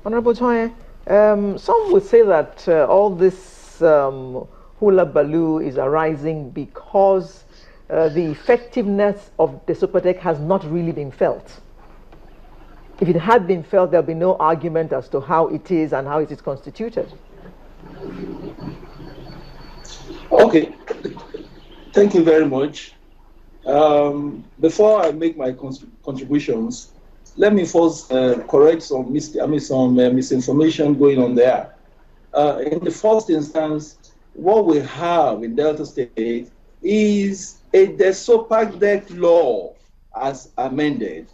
Honorable Toye, some would say that all this hula baloo is arising because the effectiveness of DESOPADEC has not really been felt. If it had been felt, there'll be no argument as to how it is and how it is constituted. Okay, thank you very much. Before I make my contributions, let me first correct some misinformation going on there. In the first instance, what we have in Delta State is a DESOPADEC law as amended,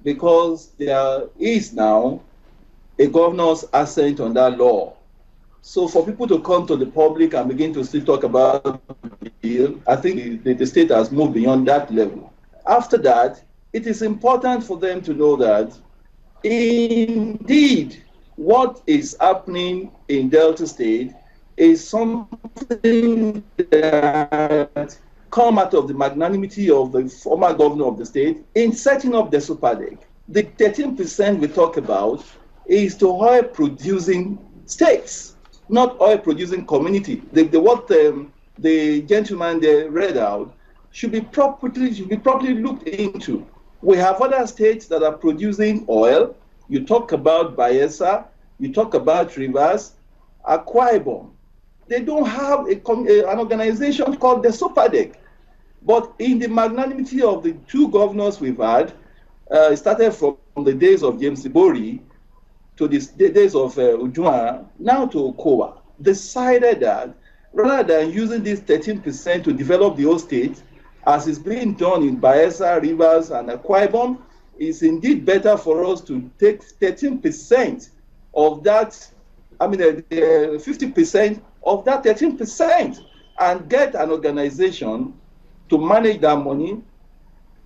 because there is now a governor's assent on that law. So for people to come to the public and begin to still talk about the bill, I think the state has moved beyond that level. After that, it is important for them to know that indeed what is happening in Delta State is something that come out of the magnanimity of the former governor of the state in setting up DESOPADEC. The 13% we talk about is to oil-producing states, not oil-producing community. What the gentleman there read out should be properly looked into. We have other states that are producing oil. You talk about Bayelsa, you talk about Rivers, Akwa Ibom. They don't have an organization called DESOPADEC. But in the magnanimity of the two governors we've had, it started from the days of James Ibori to the days of Ujuma, now to Okowa, decided that rather than using this 13% to develop the whole state, as is being done in Bayelsa, Rivers, and Akwa Ibom, it's indeed better for us to take 13% of that, 50% of that 13% and get an organization to manage that money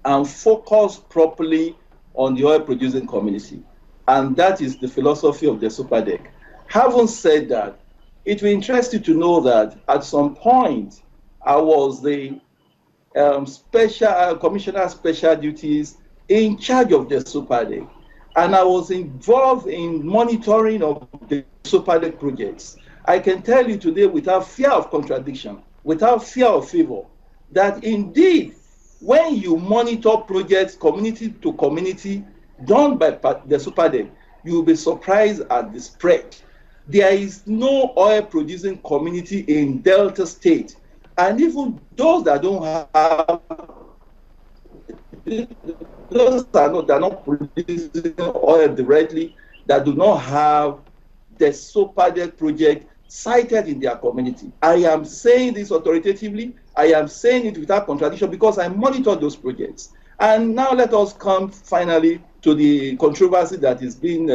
and focus properly on the oil-producing community. And that is the philosophy of DESOPADEC. Having said that, it will interest you to know that at some point, I was the Commissioner Special Duties in charge of DESOPADEC. And I was involved in monitoring of the DESOPADEC projects. I can tell you today without fear of contradiction, without fear of favor, that indeed, when you monitor projects community to community done by DESOPADEC, you will be surprised at the spread. There is no oil-producing community in Delta State, and even those that don't have, those that are not producing oil directly, that do not have the DESOPADEC project cited in their community. I am saying this authoritatively. I am saying it without contradiction because I monitor those projects. And now let us come finally to the controversy that is being,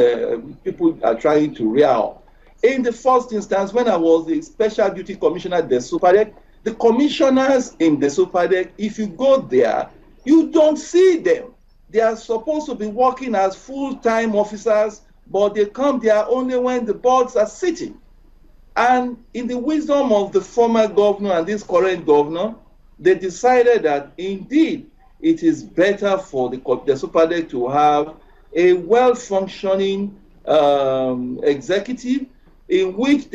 people are trying to rear up. In the first instance, when I was the Special Duty Commissioner at DESOPADEC, the commissioners in DESOPADEC, if you go there, you don't see them. They are supposed to be working as full-time officers, but they come there only when the boards are sitting. And in the wisdom of the former governor and this current governor, they decided that indeed it is better for the DESOPADEC to have a well-functioning executive in which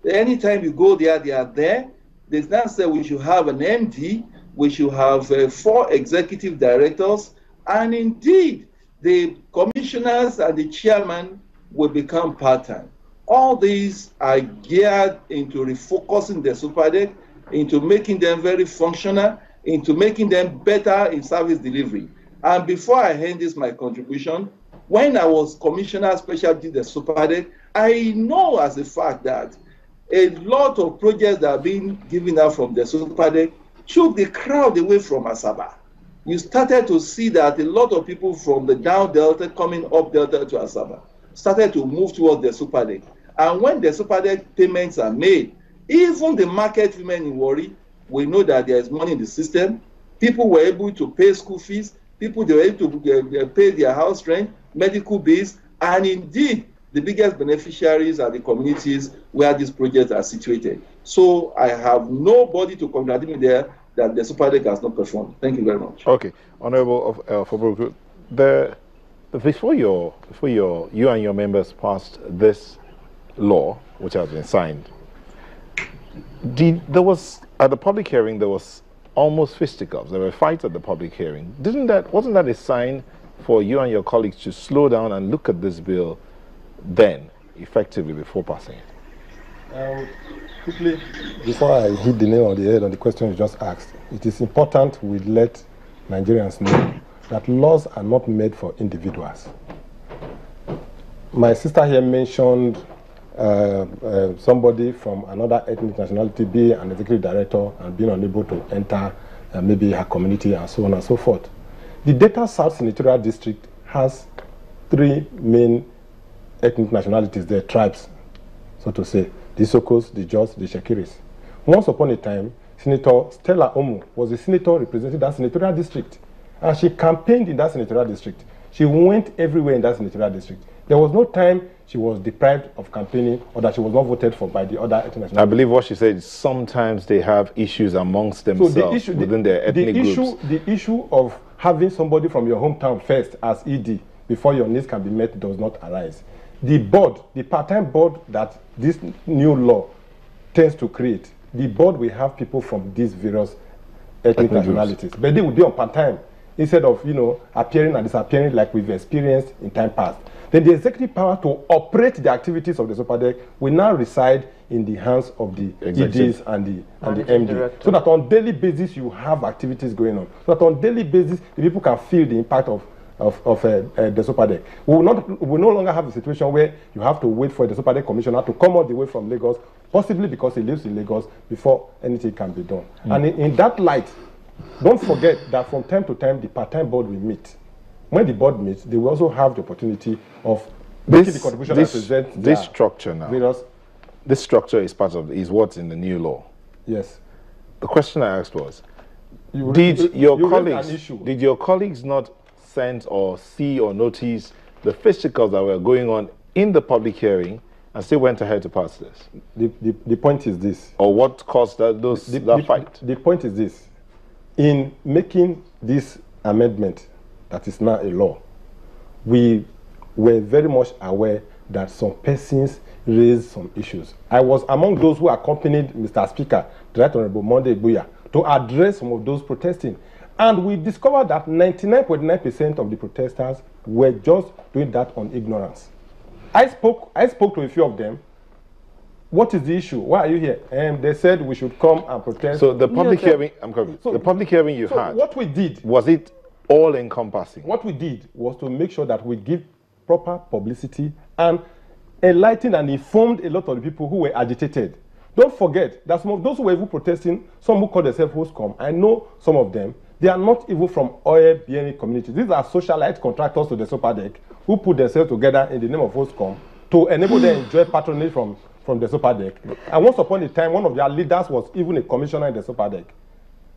anytime you go there, they are there. They now say we should have an MD, we should have 4 executive directors, and indeed the commissioners and the chairman will become part-time. All these are geared into refocusing the DESOPADEC, into making them very functional, into making them better in service delivery. And before I end this my contribution, when I was Commissioner Special Duty DESOPADEC, I know as a fact that a lot of projects that are being given out from DESOPADEC took the crowd away from Asaba. You started to see that a lot of people from the down Delta coming up Delta to Asaba started to move towards DESOPADEC. And when DESOPADEC payments are made, even the market women in Warri, we know that there is money in the system. People were able to pay school fees. People were able to pay their house rent, medical bills, and indeed, the biggest beneficiaries are the communities where these projects are situated. So I have nobody to contradict me there that DESOPADEC has not performed. Thank you very much. Okay, Honorable Fobroku, the before you and your members passed this law, which has been signed, there was, at the public hearing, there was almost fisticuffs. There were fights at the public hearing. Wasn't that a sign for you and your colleagues to slow down and look at this bill then, effectively, before passing it? Quickly, before I hit the nail on the head on the question you just asked, it is important we let Nigerians know that laws are not made for individuals. My sister here mentioned somebody from another ethnic nationality be an executive director and being unable to enter maybe her community and so on and so forth. The Delta South Senatorial District has 3 main ethnic nationalities, their tribes, so to say, the Sokos, the Jos, the Shekiris. Once upon a time, Senator Stella Omu was a senator representing that senatorial district, and she campaigned in that senatorial district. She went everywhere in that senatorial district. There was no time she was deprived of campaigning or that she was not voted for by the other ethnic nationalities. I believe what she said is sometimes they have issues amongst themselves within their ethnic groups. The issue of having somebody from your hometown first as ED before your needs can be met does not arise. The board, the part-time board that this new law tends to create, the board will have people from these various ethnic nationalities, but they will be on part-time instead of, appearing and disappearing like we've experienced in time past. Then the executive power to operate the activities of the DESOPADEC will now reside in the hands of the EDs and the MD. Director. So that on daily basis you have activities going on. So that on daily basis the people can feel the impact of the DESOPADEC. We will no longer have a situation where you have to wait for the DESOPADEC commissioner to come all the way from Lagos, possibly because he lives in Lagos, before anything can be done. And in that light, don't forget that from time to time the part-time board will meet. When the board meets, they will also have the opportunity of making the contribution that presents this structure now. This structure is is what's in the new law. Yes. The question I asked was, did your colleagues not send or see or notice the fisticuffs that were going on in the public hearing and still went ahead to pass this? The point is this. Or what caused that fight? The point is this. In making this amendment that is now a law, we were very much aware that some persons raised some issues. I was among those who accompanied Mr. Speaker, the Right Honorable Monday Buya, to address some of those protesting. And we discovered that 99.9% of the protesters were just doing that on ignorance. I spoke to a few of them. What is the issue? Why are you here? And they said we should come and protest. So the public hearing, the public hearing you had, what we did, was it all encompassing? What we did was to make sure that we give proper publicity and enlighten and informed a lot of the people who were agitated. Don't forget that some of those who were even protesting, some who call themselves HOSCOM, I know some of them, they are not even from oil BNE communities. These are socialite contractors to the DESOPADEC who put themselves together in the name of HOSCOM to enable them to enjoy patronage from the DESOPADEC. And once upon a time, one of their leaders was even a commissioner in the DESOPADEC.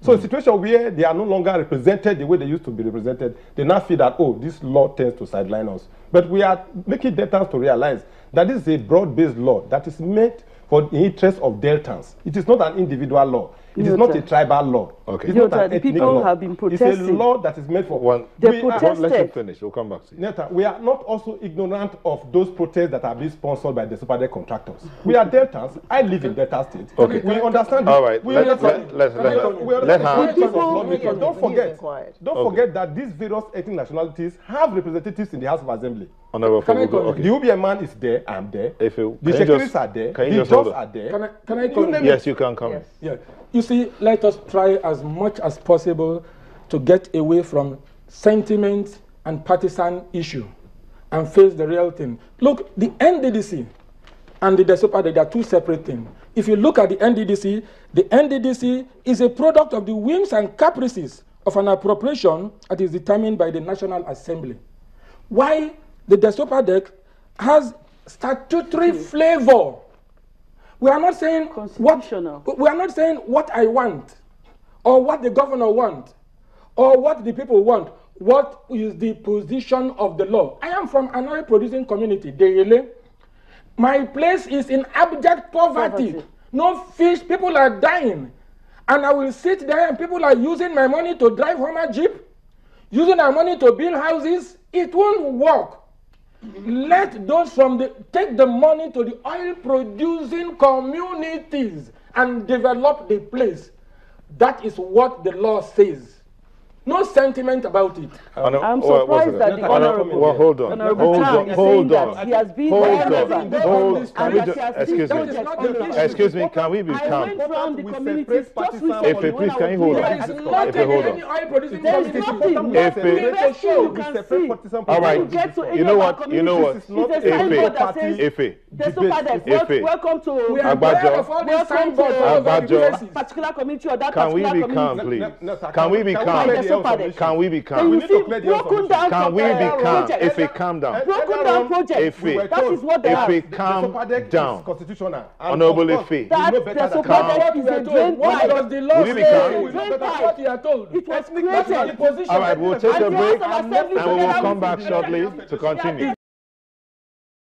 So a situation where they are no longer represented the way they used to be represented, they now feel that, oh, this law tends to sideline us. But we are making Deltans to realize that this is a broad-based law that is made for the interest of Deltans. It is not an individual law. It is not a tribal law. Okay. It's not an ethnic law. Have been protesting. It's a law that is made for one. They protested. Let you finish. We'll come back to you. Neta, we are not also ignorant of those protests that are being sponsored by the DESOPADEC contractors. We are Deltans. I live in Delta State. Okay. We understand. All right. Don't forget that these various ethnic nationalities have representatives in the House of Assembly. The UBM man is there. I'm there. The Shekiris are there. The Jos are there. Can I come in? Yes, you can come in. Yeah. You see, let us try as much as possible to get away from sentiment and partisan issue and face the real thing. Look, the NDDC and the DESOPADEC, they are two separate things. If you look at the NDDC is a product of the whims and caprices of an appropriation that is determined by the National Assembly. Why the DESOPADEC has statutory flavor. We are not saying what I want, or what the governor wants, or what the people want. What is the position of the law? I am from an oil producing community, Deyele. My place is in abject poverty. No fish, people are dying. And I will sit there and people are using my money to drive home a jeep. using our money to build houses, it won't work. Let those take the money to the oil producing communities and develop the place. That is what the law says. No sentiment about it. I'm surprised that the Honorable, well, hold on. Hold on. He has been Excuse me, can we be calm? I went around the communities just recently. Efe, please, can you hold on? There is nothing in any oil producing community. All right. You know what? Efe. DESOPADEC, welcome to Agbajo. particular community or that Can we particular be calm, community. please? Can we be calm? Can we be calm? Broken down Can we be calm? project. Efe, calm down. Broken down project. Efe, That is what they are. Efe, calm down. Constitutional. Honorable Efe. That DESOPADEC is a drain What pipe. does the law Will you be say? calm? That's what you are told. It was That's not the created. position. All right, we'll take a And the break House of Assembly and we will together come with back the shortly to continue.